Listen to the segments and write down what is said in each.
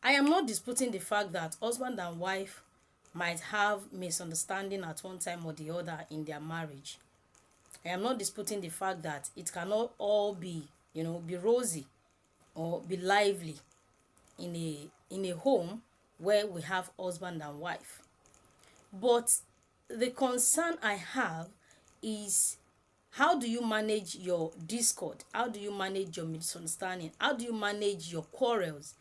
I am not disputing the fact that husband and wife might have misunderstanding at one time or the other in their marriage. I am not disputing the fact that it cannot all be, be rosy or be lively in a home where we have husband and wife. But the concern I have is, how do you manage your discord? How do you manage your misunderstanding? How do you manage your quarrels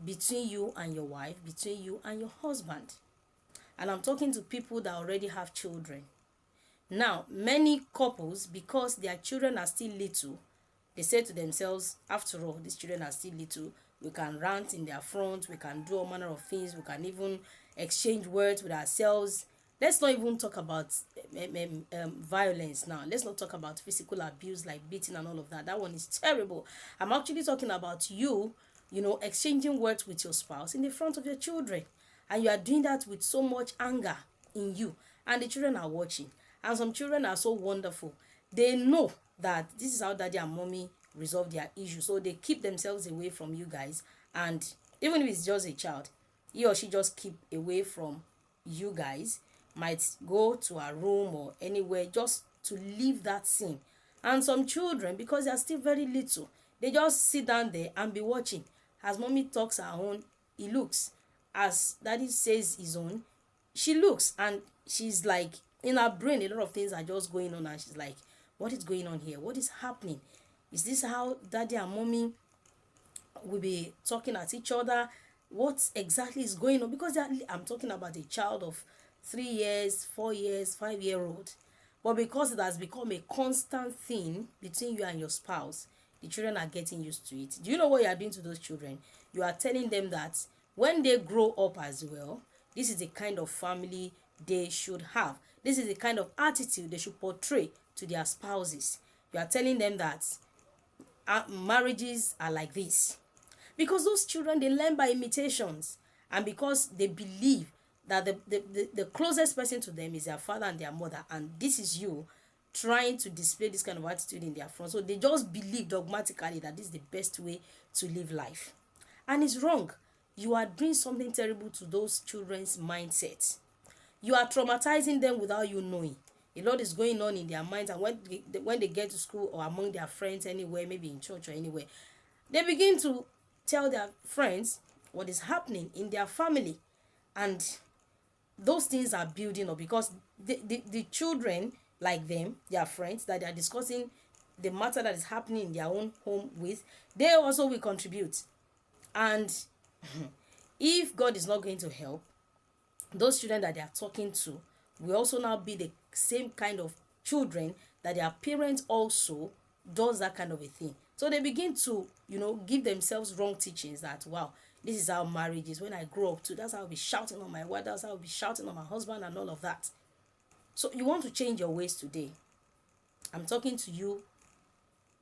between you and your wife, between you and your husband? And I'm talking to people that already have children. Now, many couples, because their children are still little, they say to themselves, after all, these children are still little, we can rant in their front, we can do all manner of things, we can even exchange words with ourselves. Let's not even talk about violence now. Let's not talk about physical abuse like beating and all of that. That one is terrible. I'm actually talking about you, exchanging words with your spouse in the front of your children. And you are doing that with so much anger in you. And the children are watching. And some children are so wonderful. They know that this is how daddy and mommy resolve their issue. So they keep themselves away from you guys. And even if it's just a child, he or she just keep away from you guys, might go to a room or anywhere just to leave that scene. And some children, because they are still very little, they just sit down there and be watching. As mommy talks her own, he looks. As daddy says his own, she looks. And she's like, in her brain, a lot of things are just going on. And she's like, what is going on here? What is happening? Is this how daddy and mommy will be talking at each other? What exactly is going on? Because I'm talking about a child of 3 years, 4 years, 5-year-old. But because it has become a constant thing between you and your spouse, the children are getting used to it. Do you know what you are doing to those children? You are telling them that when they grow up as well, this is the kind of family they should have. This is the kind of attitude they should portray to their spouses. You are telling them that marriages are like this. Because those children, they learn by imitations. And because they believe that the closest person to them is their father and their mother, and this is you trying to display this kind of attitude in their front. So they just believe dogmatically that this is the best way to live life. And it's wrong. You are doing something terrible to those children's mindsets. You are traumatizing them without you knowing. A lot is going on in their minds, and when they get to school or among their friends anywhere, maybe in church or anywhere, they begin to tell their friends what is happening in their family. And those things are building up because the children like them, their friends that they are discussing the matter that is happening in their own home with, they also will contribute. And if God is not going to help, those children that they are talking to will also now be the same kind of children that their parents also does that kind of a thing. So they begin to, give themselves wrong teachings that, wow, this is how marriage is. When I grow up too, that's how I'll be shouting on my wife, that's how I'll be shouting on my husband and all of that. So you want to change your ways today. I'm talking to you,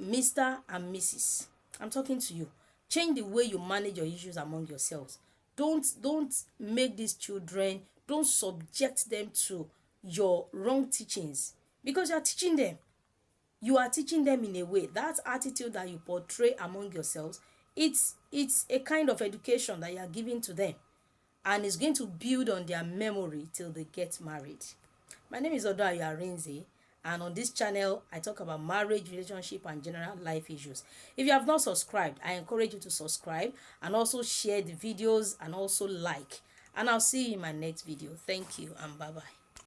Mr. and Mrs. I'm talking to you. Change the way you manage your issues among yourselves. Don't make these children, don't subject them to your wrong teachings, because you are teaching them. You are teaching them in a way. That attitude that you portray among yourselves, it's a kind of education that you are giving to them, and it's going to build on their memory till they get married. My name is Odoayo Arinze, and on this channel I talk about marriage, relationship and general life issues. If you have not subscribed, I encourage you to subscribe and also share the videos and also like. And I'll see you in my next video. Thank you and bye bye.